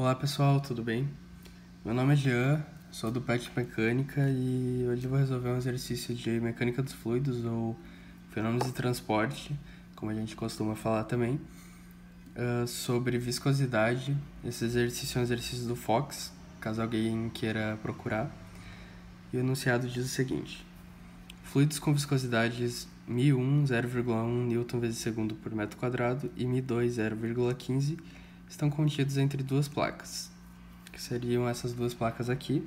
Olá pessoal, tudo bem? Meu nome é Jean, sou do PET Mecânica e hoje eu vou resolver um exercício de mecânica dos fluidos ou fenômenos de transporte, como a gente costuma falar também, sobre viscosidade. Esse exercício é um exercício do Fox, caso alguém queira procurar. E o enunciado diz o seguinte: fluidos com viscosidades μ1 0,1 Newton vezes segundo por metro quadrado e μ2 0,15 estão contidos entre duas placas, que seriam essas duas placas aqui.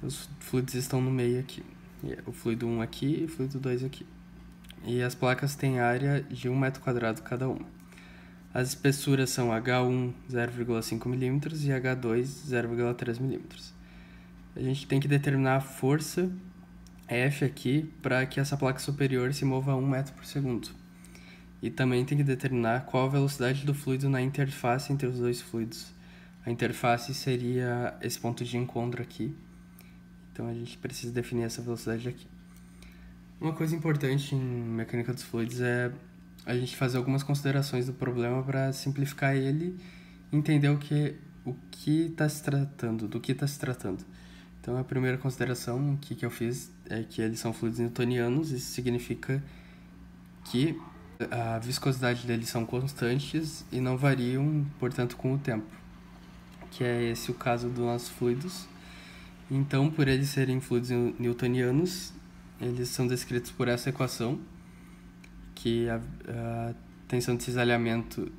Os fluidos estão no meio aqui, o fluido 1 aqui e o fluido 2 aqui. E as placas têm área de 1 metro quadrado cada uma. As espessuras são H1 0,5 mm e H2 0,3 mm. A gente tem que determinar a força F aqui para que essa placa superior se mova a 1 metro por segundo. E também tem que determinar qual a velocidade do fluido na interface entre os dois fluidos. A interface seria esse ponto de encontro aqui. Então a gente precisa definir essa velocidade aqui. Uma coisa importante em mecânica dos fluidos é a gente fazer algumas considerações do problema para simplificar ele e entender do que está se tratando. Então a primeira consideração que eu fiz é que eles são fluidos newtonianos. Isso significa que a viscosidade deles são constantes e não variam, portanto, com o tempo, que é esse o caso dos nossos fluidos. Então, por eles serem fluidos newtonianos, eles são descritos por essa equação, que a tensão de cisalhamento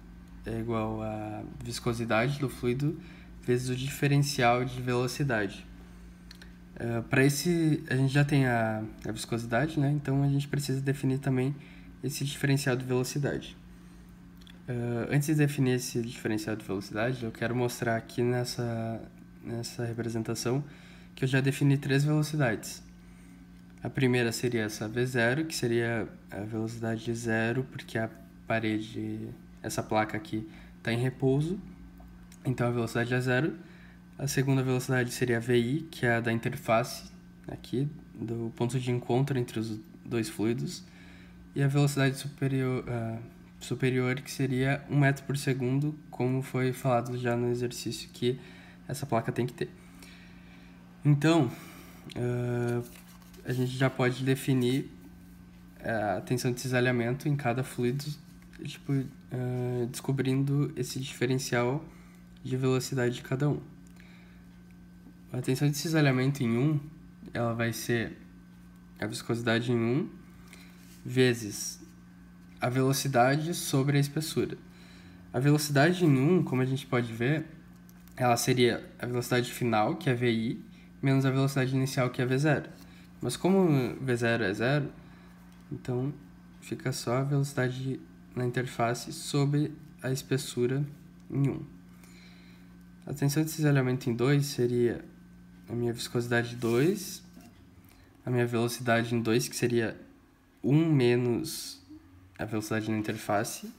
é igual à viscosidade do fluido vezes o diferencial de velocidade. Para esse, a gente já tem a viscosidade, né? Então a gente precisa definir também esse diferencial de velocidade. Antes de definir esse diferencial de velocidade, eu quero mostrar aqui nessa representação que eu já defini 3 velocidades. A primeira seria essa V0, que seria a velocidade zero, porque a parede, essa placa aqui, está em repouso, então a velocidade é zero. A segunda velocidade seria a VI, que é a da interface, aqui, do ponto de encontro entre os dois fluidos. E a velocidade superior, que seria 1 metro por segundo, como foi falado já no exercício que essa placa tem que ter. Então, a gente já pode definir a tensão de cisalhamento em cada fluido, descobrindo esse diferencial de velocidade de cada um. A tensão de cisalhamento em 1, ela vai ser a viscosidade em 1 vezes a velocidade sobre a espessura. A velocidade em 1, como a gente pode ver, ela seria a velocidade final, que é VI, menos a velocidade inicial, que é V0. Mas como V0 é zero, então fica só a velocidade na interface sobre a espessura em 1. A tensão de cisalhamento em 2 seria a minha viscosidade 2, a minha velocidade em 2, que seria 1 menos a velocidade na interface.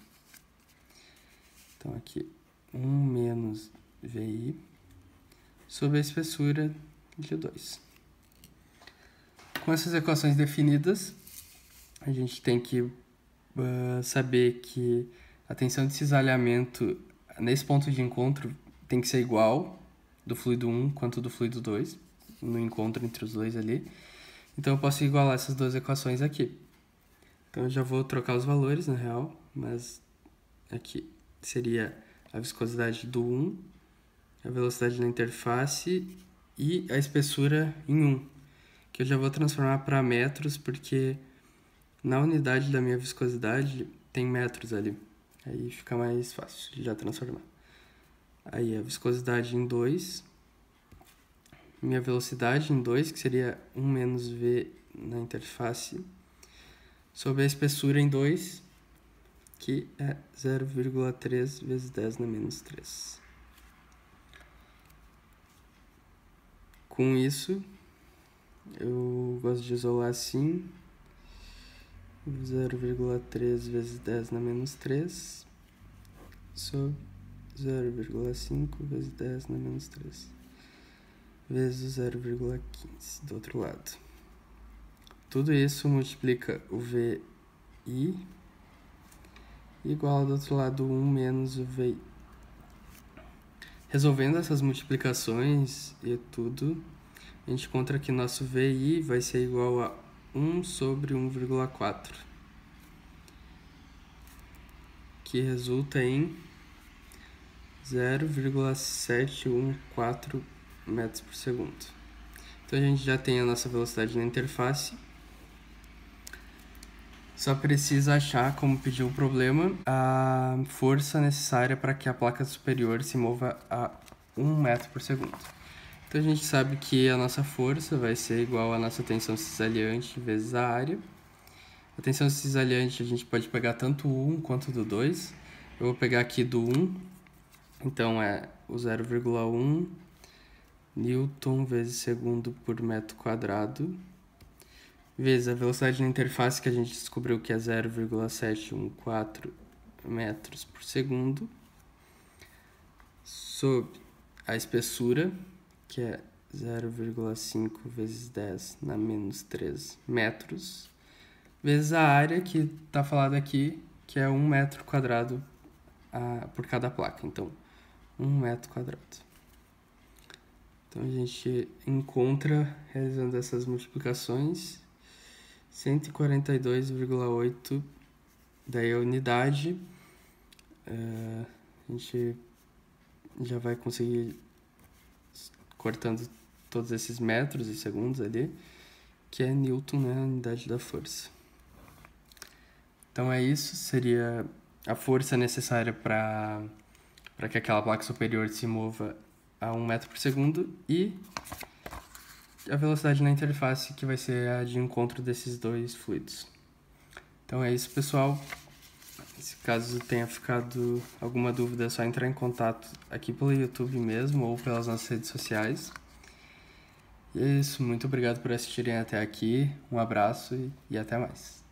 Então aqui, 1 menos VI sobre a espessura de 2. Com essas equações definidas, a gente tem que saber que a tensão de cisalhamento nesse ponto de encontro tem que ser igual do fluido 1 quanto do fluido 2, no encontro entre os dois ali. Então eu posso igualar essas duas equações aqui. Então eu já vou trocar os valores, na real, mas aqui seria a viscosidade do 1, a velocidade na interface e a espessura em 1, que eu já vou transformar para metros, porque na unidade da minha viscosidade tem metros ali. Aí fica mais fácil de já transformar. Aí a viscosidade em 2, minha velocidade em 2, que seria 1 menos V na interface, sobre a espessura em 2, que é 0,3 vezes 10 na menos 3. Com isso, eu gosto de isolar assim, 0,3 vezes 10 na menos 3, sobre 0,5 vezes 10 na menos 3, vezes 0,15 do outro lado. Tudo isso multiplica o VI igual do outro lado 1 menos o VI. Resolvendo essas multiplicações e tudo, a gente encontra que nosso VI vai ser igual a 1 sobre 1,4, que resulta em 0,714 metros por segundo. Então a gente já tem a nossa velocidade na interface. Só precisa achar, como pediu o problema, a força necessária para que a placa superior se mova a 1 metro por segundo. Então a gente sabe que a nossa força vai ser igual à nossa tensão cisalhante vezes a área. A tensão cisalhante a gente pode pegar tanto o 1 quanto do 2. Eu vou pegar aqui do 1, então é o 0,1 Newton vezes segundo por metro quadrado, vezes a velocidade na interface, que a gente descobriu que é 0,714 metros por segundo, sobre a espessura, que é 0,5 vezes 10 na menos 3 metros, vezes a área, que está falado aqui, que é 1 metro quadrado por cada placa. Então, 1 metro quadrado. Então, a gente encontra, realizando essas multiplicações, 142,8 daí a unidade. A gente já vai conseguir cortando todos esses metros e segundos ali, que é Newton, né, a unidade da força. Então é isso, seria a força necessária para que aquela placa superior se mova a 1 metro por segundo e a velocidade na interface, que vai ser a de encontro desses dois fluidos. Então é isso, pessoal. Se caso tenha ficado alguma dúvida, é só entrar em contato aqui pelo YouTube mesmo ou pelas nossas redes sociais. E é isso, muito obrigado por assistirem até aqui, um abraço e até mais.